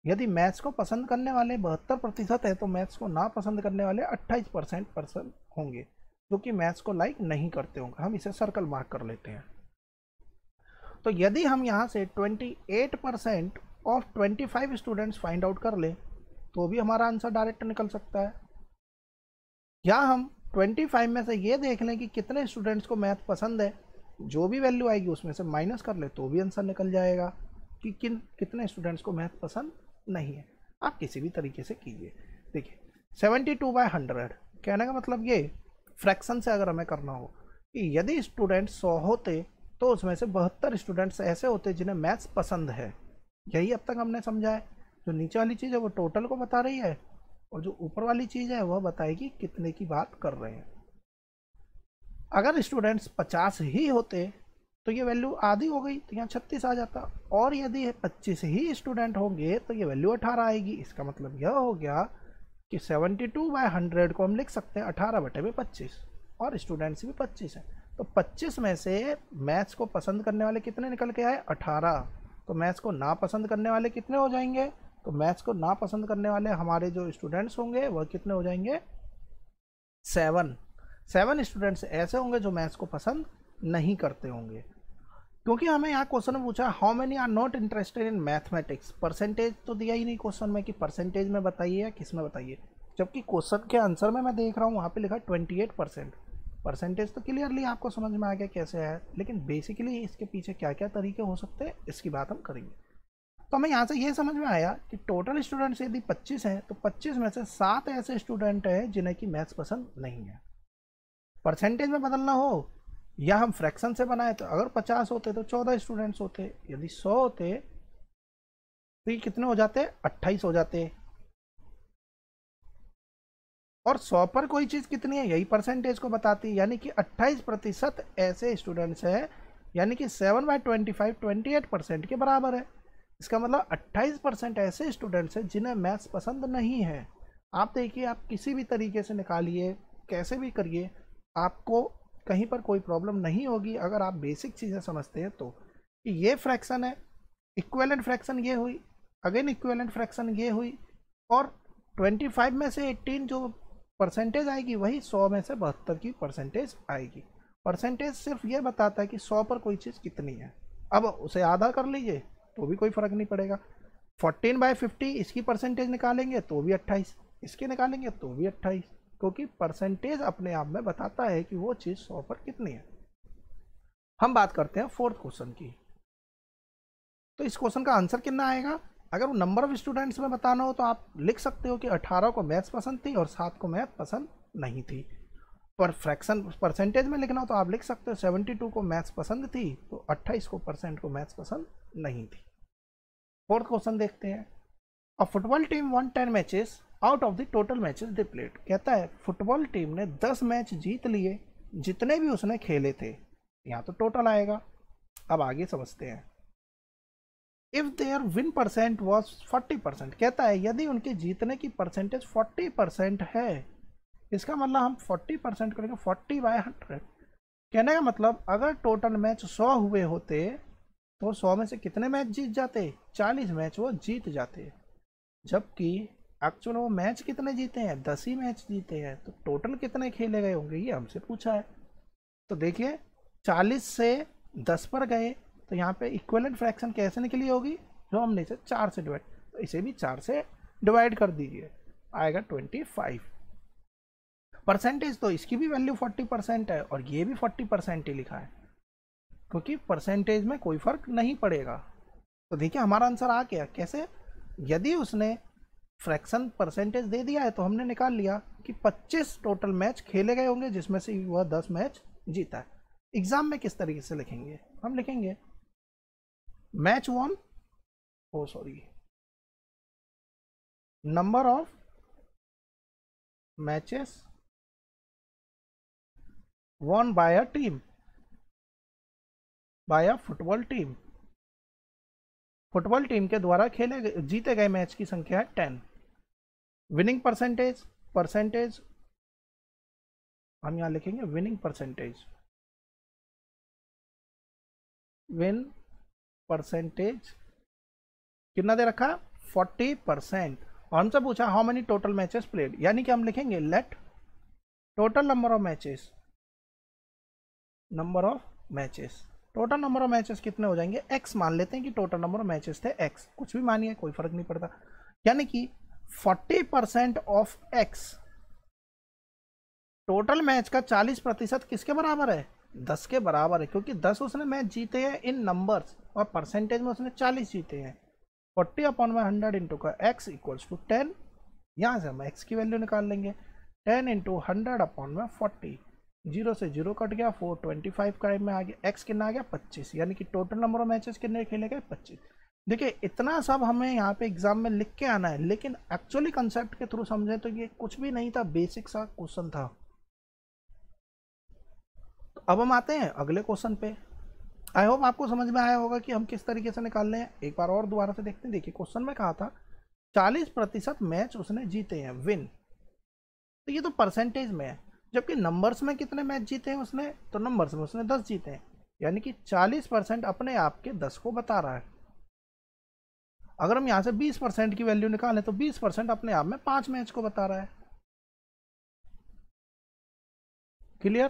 यदि मैथ्स को पसंद करने वाले 72% है तो मैथ्स को ना पसंद करने वाले 28% पर्सन होंगे जो कि मैथ्स को लाइक नहीं करते होंगे। हम इसे सर्कल मार्क कर लेते हैं। तो यदि हम यहाँ से 28% ऑफ 25 स्टूडेंट्स फाइंड आउट कर ले तो भी हमारा आंसर डायरेक्ट निकल सकता है। या हम 25 में से ये देख लें कि कितने स्टूडेंट्स को मैथ पसंद है, जो भी वैल्यू आएगी उसमें से माइनस कर ले तो भी आंसर निकल जाएगा कि कितने स्टूडेंट्स को मैथ पसंद नहीं है। आप किसी भी तरीके से कीजिए। देखिए 72/100 कहने का मतलब ये फ्रैक्शन से अगर हमें करना हो कि यदि स्टूडेंट 100 होते तो उसमें से 72 स्टूडेंट्स ऐसे होते जिन्हें मैथ्स पसंद है। यही अब तक हमने समझा है। जो नीचे वाली चीज़ है वो टोटल को बता रही है और जो ऊपर वाली चीज़ है वह बताएगी कितने की बात कर रहे हैं। अगर स्टूडेंट्स 50 ही होते तो ये वैल्यू आधी हो गई तो यहाँ 36 आ जाता, और यदि 25 ही स्टूडेंट होंगे तो ये वैल्यू 18 आएगी। इसका मतलब यह हो गया कि 72/100 को हम लिख सकते हैं 18/25 और स्टूडेंट्स भी 25 हैं। तो 25 में से मैथ्स को पसंद करने वाले कितने निकल के आए 18। तो मैथ्स को ना पसंद करने वाले कितने हो जाएंगे, तो मैथ्स को ना पसंद करने वाले हमारे जो स्टूडेंट्स होंगे वह कितने हो जाएंगे 7 स्टूडेंट्स ऐसे होंगे जो मैथ्स को पसंद नहीं करते होंगे। क्योंकि हमें यहाँ क्वेश्चन में पूछा how many are not interested in mathematics, percentage तो दिया ही नहीं क्वेश्चन में कि परसेंटेज में बताइए या किस में बताइए, जबकि क्वेश्चन के आंसर में मैं देख रहा हूँ वहाँ पे लिखा 28%। परसेंटेज तो क्लियरली आपको समझ में आ गया कैसे है, लेकिन बेसिकली इसके पीछे क्या क्या तरीके हो सकते हैं इसकी बात हम करेंगे। तो हमें यहाँ से ये समझ में आया कि टोटल स्टूडेंट्स यदि 25 हैं तो 25 में से 7 ऐसे स्टूडेंट हैं जिन्हें कि मैथ्स पसंद नहीं है। परसेंटेज में बदलना हो या हम फ्रैक्शन से बनाए तो अगर 50 होते तो 14 स्टूडेंट्स होते, यदि 100 होते तो ये कितने हो जाते 28 हो जाते। और 100 पर कोई चीज़ कितनी है यही परसेंटेज को बताती, यानी कि 28% ऐसे स्टूडेंट्स हैं, यानी कि 7/25 28% के बराबर है। इसका मतलब 28% ऐसे स्टूडेंट्स हैं जिन्हें मैथ्स पसंद नहीं है। आप देखिए आप किसी भी तरीके से निकालिए, कैसे भी करिए, आपको कहीं पर कोई प्रॉब्लम नहीं होगी अगर आप बेसिक चीज़ें समझते हैं। तो कि ये फ्रैक्शन है, इक्विवेलेंट फ्रैक्शन ये हुई, अगेन इक्विवेलेंट फ्रैक्शन ये हुई, और 25 में से 18 जो परसेंटेज आएगी वही 100 में से 72 की परसेंटेज आएगी। परसेंटेज सिर्फ ये बताता है कि 100 पर कोई चीज़ कितनी है। अब उसे आधा कर लीजिए तो भी कोई फ़र्क नहीं पड़ेगा। 14/50 इसकी परसेंटेज निकालेंगे तो भी 28, इसके निकालेंगे तो भी 28, क्योंकि परसेंटेज अपने आप में बताता है कि वो चीज़ 100 पर कितनी है। हम बात करते हैं 4th क्वेश्चन की। तो इस क्वेश्चन का आंसर कितना आएगा, अगर वो नंबर ऑफ स्टूडेंट्स में बताना हो तो आप लिख सकते हो कि 18 को मैथ्स पसंद थी और 7 को मैथ पसंद नहीं थी। पर फ्रैक्शन परसेंटेज में लिखना हो तो आप लिख सकते हो 72 को मैथ्स पसंद थी तो 28 को परसेंट को मैथ्स पसंद नहीं थी। फोर्थ क्वेश्चन देखते हैं। अ football team one 10 matches out of the total matches they played. कहता है फुटबॉल टीम ने 10 मैच जीत लिए जितने भी उसने खेले थे। यहाँ तो टोटल आएगा। अब आगे समझते हैं। If their win percent was 40%, कहता है यदि उनके जीतने की परसेंटेज 40% है, इसका मतलब हम 40% करेंगे 40/100। कहने का मतलब अगर टोटल मैच 100 हुए होते तो 100 में से कितने मैच जीत जाते? 40 मैच वो जीत जाते। जबकि एक्चुअल वो मैच कितने जीते हैं? 10 ही मैच जीते हैं। तो टोटल कितने खेले गए होंगे ये हमसे पूछा है। तो देखिए 40 से 10 पर गए तो यहाँ पे इक्विवेलेंट फ्रैक्शन कैसे निकली होगी? जो हमने इसे 4 से डिवाइड, तो इसे भी 4 से डिवाइड कर दीजिए, आएगा 25। परसेंटेज तो इसकी भी वैल्यू 40% है और ये भी 40% ही लिखा है क्योंकि परसेंटेज में कोई फर्क नहीं पड़ेगा। तो देखिए हमारा आंसर आ गया। कैसे? यदि उसने फ्रैक्शन परसेंटेज दे दिया है तो हमने निकाल लिया कि 25 टोटल मैच खेले गए होंगे जिसमें से वह 10 मैच जीता है। एग्जाम में किस तरीके से लिखेंगे? हम लिखेंगे match one, number of matches won by a team, by a football team. Football team के द्वारा खेले जीते गए मैच की संख्या है 10। विनिंग परसेंटेज हम यहां लिखेंगे विनिंग परसेंटेज। विन परसेंटेज कितना दे रखा? 40%। और हमसे पूछा how many total matches played, यानी कि हम लिखेंगे let total number of matches, total number of matches कितने हो जाएंगे? x मान लेते हैं कि टोटल नंबर ऑफ मैचेस थे x, कुछ भी मानिए कोई फर्क नहीं पड़ता। यानी कि 40% ऑफ x, टोटल मैच का 40% किसके बराबर है? 10 के बराबर है क्योंकि 10 उसने मैच जीते हैं इन नंबर्स और परसेंटेज में उसने 40 जीते हैं। 40/100 इंटू का x इक्वल्स टू 10। यहाँ से हम x की वैल्यू निकाल लेंगे। 10 इंटू 100/40, 0 से 0 कट गया, 425 का में आ गया। x कितना आ गया? 25। यानी कि टोटल नंबर ऑफ मैचेस कितने खेले गए? 25। देखिए इतना सब हमें यहाँ पे एग्जाम में लिख के आना है, लेकिन एक्चुअली कंसेप्ट के थ्रू समझे तो ये कुछ भी नहीं था, बेसिक सा क्वेश्चन था। तो अब हम आते हैं अगले क्वेश्चन पे। आई होप आपको समझ में आया होगा कि हम किस तरीके से निकाल रहे हैं। एक बार और दोबारा से देखते हैं। देखिए क्वेश्चन में कहा था 40% मैच उसने जीते हैं, विन, तो ये तो परसेंटेज में है। जबकि नंबर्स में कितने मैच जीते हैं उसने? तो नंबर्स में उसने 10 जीते हैं। यानी कि 40% अपने आप के 10 को बता रहा है। अगर हम यहाँ से 20% की वैल्यू निकालें तो 20% अपने आप में 5 मैच को बता रहा है। क्लियर?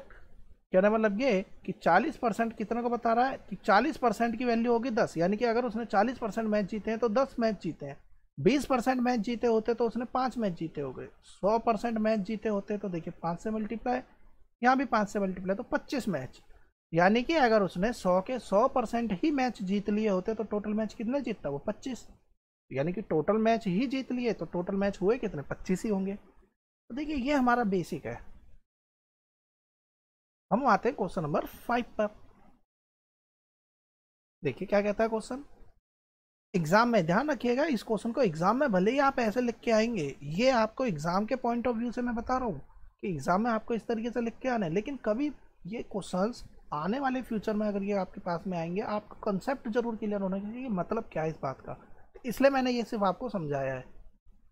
कहने मतलब ये कि 40% कितने को बता रहा है? कि 40% की वैल्यू होगी 10, यानी कि अगर उसने 40% मैच जीते हैं तो 10 मैच जीते हैं। 20% मैच जीते होते तो उसने 5 मैच जीते हो गए। 100% मैच जीते होते तो देखिए 5 से मल्टीप्लाई, यहाँ भी 5 से मल्टीप्लाई, तो 25 मैच। यानी कि अगर उसने 100 के 100% ही मैच जीत लिए होते तो टोटल मैच कितने जीतता? वो 25। यानी कि टोटल मैच ही जीत लिए तो टोटल मैच हुए कितने? 25 ही होंगे। तो देखिए ये हमारा बेसिक है। हम आते हैं क्वेश्चन नंबर 5 पर। देखिए क्या कहता है क्वेश्चन। एग्जाम में ध्यान रखिएगा, इस क्वेश्चन को एग्जाम में भले ही आप ऐसे लिख के आएंगे, ये आपको एग्जाम के पॉइंट ऑफ व्यू से मैं बता रहा हूँ कि एग्जाम में आपको इस तरीके से लिख के आना है। लेकिन कभी ये क्वेश्चंस आने वाले फ्यूचर में अगर ये आपके पास में आएंगे, आपका कंसेप्ट जरूर क्लियर होना चाहिए, मतलब क्या है इस बात का। इसलिए मैंने ये सिर्फ आपको समझाया है।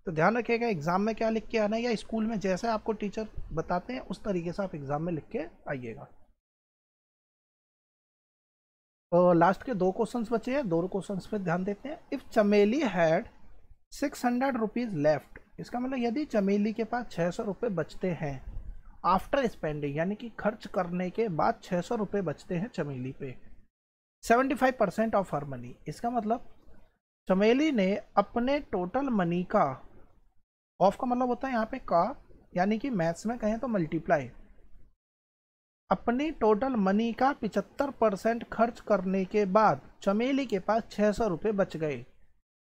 तो ध्यान रखिएगा एग्जाम में क्या लिख के आना है, या स्कूल में जैसे आपको टीचर बताते हैं उस तरीके से आप एग्जाम में लिख के आइएगा। तो लास्ट के 2 क्वेश्चंस बचे हैं, 2 क्वेश्चंस पे ध्यान देते हैं। इफ चमेली हैड 600 रुपीज लेफ्ट, इसका मतलब यदि चमेली के पास 600 रुपये बचते हैं आफ्टर स्पेंडिंग, यानी कि खर्च करने के बाद 600 रुपये बचते हैं चमेली पे, 75% ऑफ हर मनी। इसका मतलब चमेली ने अपने टोटल मनी का, ऑफ का मतलब होता है यहाँ पे का, यानी कि मैथ्स में कहें तो मल्टीप्लाई, अपनी टोटल मनी का 75% खर्च करने के बाद चमेली के पास 600 रुपये बच गए।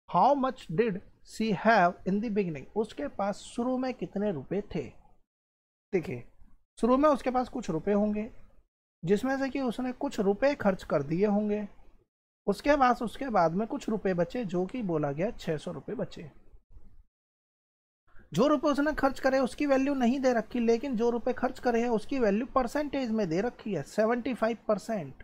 How much did she have in the beginning, उसके पास शुरू में कितने रुपए थे? देखिए शुरू में उसके पास कुछ रुपए होंगे जिसमें से कि उसने कुछ रुपए खर्च कर दिए होंगे, उसके बाद में कुछ रुपए बचे जो कि बोला गया 600 रुपये बचे। जो रुपए उसने खर्च करे उसकी वैल्यू नहीं दे रखी, लेकिन जो रुपए खर्च करे हैं उसकी वैल्यू परसेंटेज में दे रखी है 75%।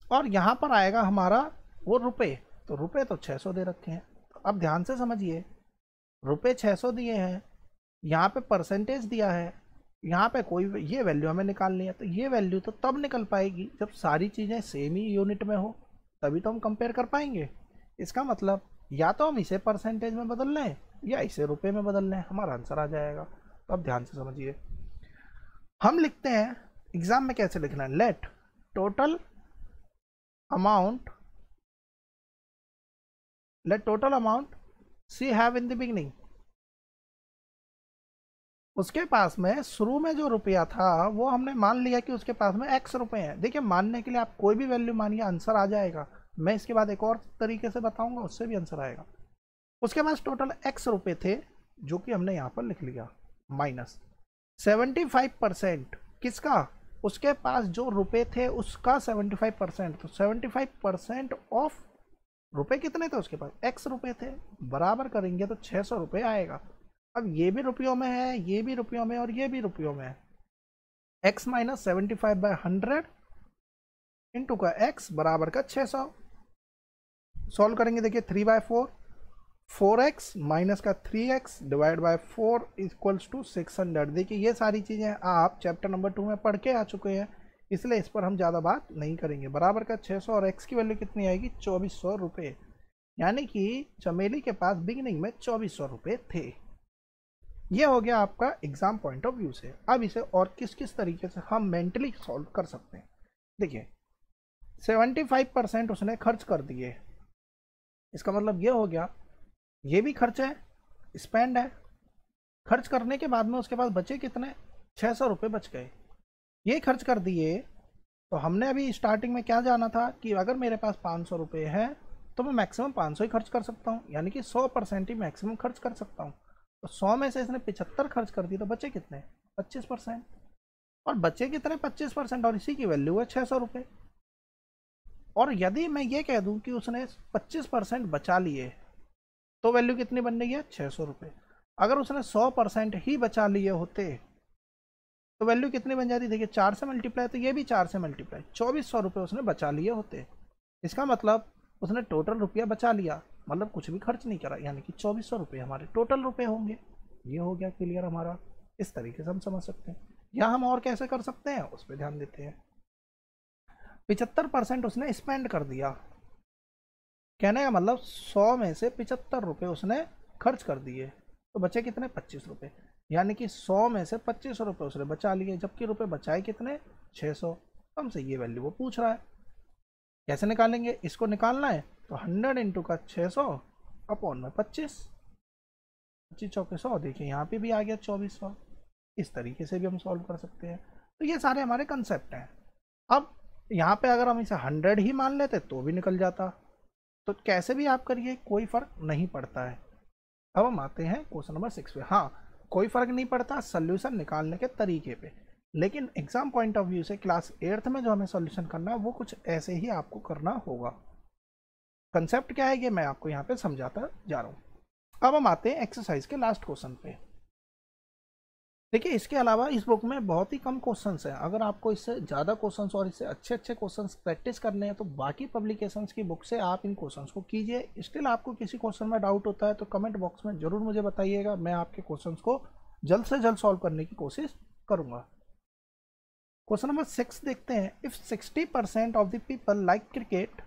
और यहां पर आएगा हमारा वो रुपए, तो रुपए तो 600 दे रखे हैं। तो अब ध्यान से समझिए, रुपए 600 दिए हैं, यहाँ पे परसेंटेज दिया है, यहाँ पे कोई ये वैल्यू हमें निकालनी है। तो ये वैल्यू तो तब निकल पाएगी जब सारी चीज़ें सेम ही यूनिट में हो, तभी तो हम कंपेयर कर पाएंगे। इसका मतलब या तो हम इसे परसेंटेज में बदल लें या इसे रुपए में बदल लें, हमारा आंसर आ जाएगा। तो अब ध्यान से समझिए, हम लिखते हैं एग्जाम में कैसे लिखना है, let total amount she have in the beginning. उसके पास में शुरू में जो रुपया था वो हमने मान लिया कि उसके पास में x रुपए हैं। देखिए, मानने के लिए आप कोई भी वैल्यू मानिए, आंसर आ जाएगा। मैं इसके बाद एक और तरीके से बताऊंगा, उससे भी आंसर आएगा। उसके पास टोटल x रुपए थे जो कि हमने यहाँ पर लिख लिया, माइनस 75% किसका, उसके पास जो रुपए थे उसका 75%। तो 75% ऑफ रुपए कितने थे उसके पास, x रुपए थे, बराबर करेंगे तो 600 रुपये आएगा। अब ये भी रुपयों में है, ये भी रुपयों में और ये भी रुपयों में है। x माइनस 75/100 इंटू का x बराबर का 600। सॉल्व करेंगे, देखिए 3/4, 4x माइनस का 3x divide by 4 equals to 600। देखिए ये सारी चीज़ें आप चैप्टर नंबर 2 में पढ़ के आ चुके हैं, इसलिए इस पर हम ज़्यादा बात नहीं करेंगे। बराबर का 600 और x की वैल्यू कितनी आएगी, 2400 रुपये। यानी कि चमेली के पास बिगिनिंग में 2400 रुपये थे। ये हो गया आपका एग्जाम पॉइंट ऑफ व्यू से। अब इसे और किस किस तरीके से हम मेंटली सॉल्व कर सकते हैं। देखिए 75% उसने खर्च कर दिए, इसका मतलब ये हो गया ये भी खर्च है, स्पेंड है। खर्च करने के बाद में उसके पास बचे कितने, 600 रुपये बच गए, ये खर्च कर दिए। तो हमने अभी स्टार्टिंग में क्या जाना था कि अगर मेरे पास 500 रुपये है तो मैं मैक्सिमम 500 ही खर्च कर सकता हूँ, यानी कि 100% ही मैक्सिमम खर्च कर सकता हूँ। तो 100 में से इसने 75 खर्च कर दिए, तो बचे कितने, 25%। और बचे कितने, 25%, और इसी की वैल्यू है 600 रुपये। और यदि मैं ये कह दूं कि उसने 25% बचा लिए तो वैल्यू कितनी बन रही है, 600 रुपये। अगर उसने 100% ही बचा लिए होते तो वैल्यू कितनी बन जाती, देखिए 4 से मल्टीप्लाई, तो ये भी 4 से मल्टीप्लाई, 2400 रुपये उसने बचा लिए होते। इसका मतलब उसने टोटल रुपया बचा लिया, मतलब कुछ भी खर्च नहीं करा, यानी कि 2400 रुपये हमारे टोटल रुपये होंगे। ये हो गया क्लियर हमारा। इस तरीके से हम समझ सकते हैं। या हम और कैसे कर सकते हैं उस पर ध्यान देते हैं। 75% उसने स्पेंड कर दिया, कहने का मतलब 100 में से 75 रुपये उसने खर्च कर दिए, तो बचे कितने, 25 रुपये। यानी कि 100 में से 25 रुपये उसने बचा लिए, जबकि रुपये बचाए कितने, 600। हमसे ये वैल्यू वो पूछ रहा है, कैसे निकालेंगे, इसको निकालना है तो 100 इंटू का 600 अपॉन में 25, 25 चौके 100। देखिए यहाँ पे भी आ गया 2400। इस तरीके से भी हम सॉल्व कर सकते हैं। तो ये सारे हमारे कंसेप्ट हैं। अब यहाँ पे अगर हम इसे 100 ही मान लेते तो भी निकल जाता, तो कैसे भी आप करिए कोई फर्क नहीं पड़ता है। अब हम आते हैं क्वेश्चन नंबर 6 पे। हाँ, कोई फर्क नहीं पड़ता सोल्यूशन निकालने के तरीके पे, लेकिन एग्जाम पॉइंट ऑफ व्यू से क्लास 8th में जो हमें सॉल्यूशन करना है वो कुछ ऐसे ही आपको करना होगा। कंसेप्ट क्या है ये मैं आपको यहाँ पे समझाता जा रहा हूँ। अब हम आते हैं एक्सरसाइज के लास्ट क्वेश्चन पे। देखिए इसके अलावा इस बुक में बहुत ही कम क्वेश्चंस हैं। अगर आपको इससे ज़्यादा क्वेश्चंस और इससे अच्छे अच्छे क्वेश्चंस प्रैक्टिस करने हैं तो बाकी पब्लिकेशंस की बुक से आप इन क्वेश्चंस को कीजिए। स्टिल आपको किसी क्वेश्चन में डाउट होता है तो कमेंट बॉक्स में ज़रूर मुझे बताइएगा, मैं आपके क्वेश्चंस को जल्द से जल्द सॉल्व करने की कोशिश करूँगा। क्वेश्चन नंबर 6 देखते हैं। If 60% of the people like cricket,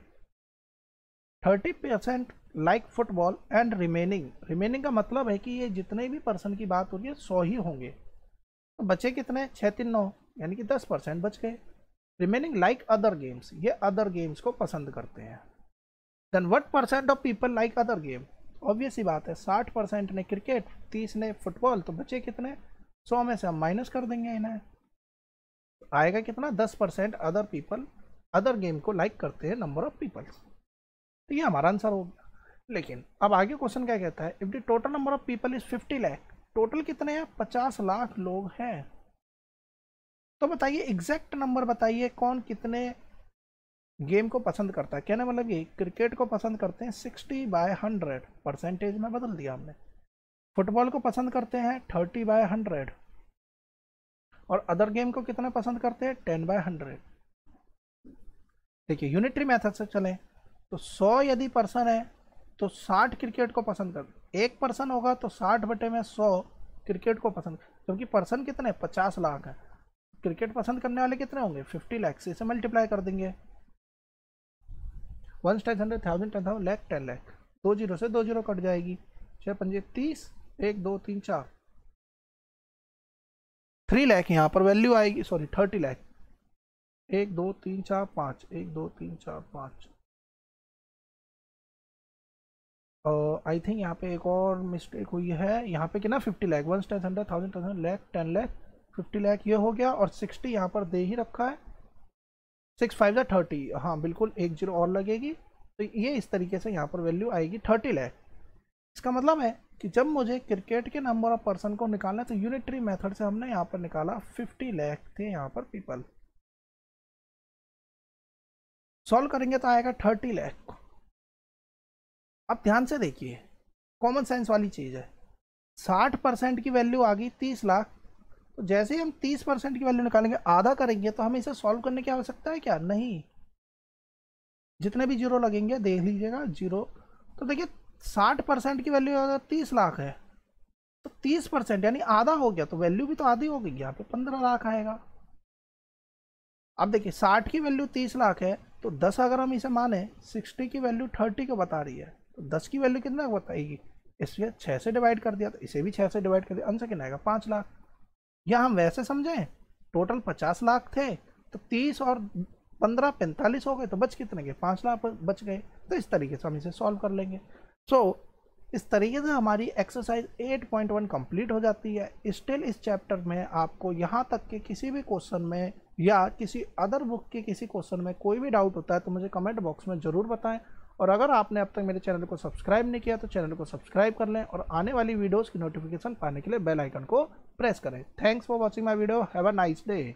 30% like football and remaining का मतलब है कि ये जितने भी पर्सन की बात हो रही है 100 ही होंगे, तो बचे कितने, 6 3 9, यानी कि 10% बच गए। रिमेनिंग लाइक अदर गेम्स, ये अदर गेम्स को पसंद करते हैं। Then what percent of people like other game, obvious ही बात है 60% ने क्रिकेट, 30 ने फुटबॉल, तो बचे कितने, 100 में से हम माइनस कर देंगे इन्हें, आएगा कितना, 10% अदर पीपल अदर गेम को लाइक करते हैं नंबर ऑफ पीपल्स। तो ये हमारा आंसर हो गया। लेकिन अब आगे क्वेश्चन क्या कहता है, if the total number of people is 50 lakh, total कितने हैं, 50 लाख लोग हैं। तो बताइए एग्जैक्ट नंबर बताइए, कौन कितने गेम को पसंद करता है। कहने मतलब ये क्रिकेट को पसंद करते हैं 60/100, परसेंटेज में बदल दिया हमने। फुटबॉल को पसंद करते हैं 30/100, और अदर गेम को कितना पसंद करते हैं 10/100। देखिए यूनिटरी मेथड से चले तो 100 यदि पर्सन है तो 60 क्रिकेट को पसंद कर, एक पर्सन होगा तो 60/100 क्रिकेट को पसंद, क्योंकि पर्सन कितने 50 लाख है, क्रिकेट पसंद करने वाले कितने होंगे 50 लाख से, इसे मल्टीप्लाई कर देंगे। 1 100 1000 10,000 लाख 10 लाख, 2 जीरो से 2 जीरो कट जाएगी, 6 पंजे 30, 1 2 3 4, 3 लाख यहाँ पर वैल्यू आएगी, सॉरी 30 लाख, 1 2 3 4 5, 1 2 3 4 5। आई थिंक यहाँ पे एक और मिस्टेक हुई है, यहाँ पे कितना 50 लाख, 1 10 100 1000 10,000 लाख 10 लाख 50 लाख ये हो गया, और 60 यहाँ पर दे ही रखा है, 6 5 30, हाँ बिल्कुल एक जीरो और लगेगी, तो ये इस तरीके से यहाँ पर वैल्यू आएगी 30 लाख। इसका मतलब है कि जब मुझे क्रिकेट के नंबर ऑफ पर्सन को निकालना है तो यूनिटरी मेथड से हमने यहाँ पर निकाला 50 लाख थे यहाँ पर पीपल। सॉल्व करेंगे तो आएगा 30 लाख। अब ध्यान से देखिए, कॉमन सेंस वाली चीज़ है, 60% की वैल्यू आ गई 30 लाख, तो जैसे ही हम 30% की वैल्यू निकालेंगे, आधा करेंगे, तो हमें इसे सॉल्व करने की आवश्यकता है क्या, नहीं, जितने भी जीरो लगेंगे देख लीजिएगा जीरो। तो देखिए 60% की वैल्यू अगर 30 लाख है तो 30% यानी आधा हो गया, तो वैल्यू भी तो आधी हो गई, यहाँ पे 15 लाख आएगा। अब देखिए 60 की वैल्यू 30 लाख है, तो 10 अगर हम इसे माने 60 की वैल्यू 30 को बता रही है, तो 10 की वैल्यू कितना बताएगी, इसलिए 6 से डिवाइड कर दिया, तो इसे भी 6 से डिवाइड कर दिया, आंसर कितना आएगा 5 लाख। या हम वैसे समझें, टोटल 50 लाख थे, तो 30 और 15 45 हो गए, तो बच कितने गए 5 लाख बच गए। तो इस तरीके से हम इसे सॉल्व कर लेंगे। सो इस तरीके से हमारी एक्सरसाइज 8.1 कंप्लीट हो जाती है। स्टिल इस चैप्टर में आपको यहाँ तक के किसी भी क्वेश्चन में या किसी अदर बुक के किसी क्वेश्चन में कोई भी डाउट होता है तो मुझे कमेंट बॉक्स में ज़रूर बताएं, और अगर आपने अब तक मेरे चैनल को सब्सक्राइब नहीं किया तो चैनल को सब्सक्राइब कर लें, और आने वाली वीडियोज़ की नोटिफिकेशन पाने के लिए बेल आइकन को प्रेस करें। Thanks for watching my video, have a nice day.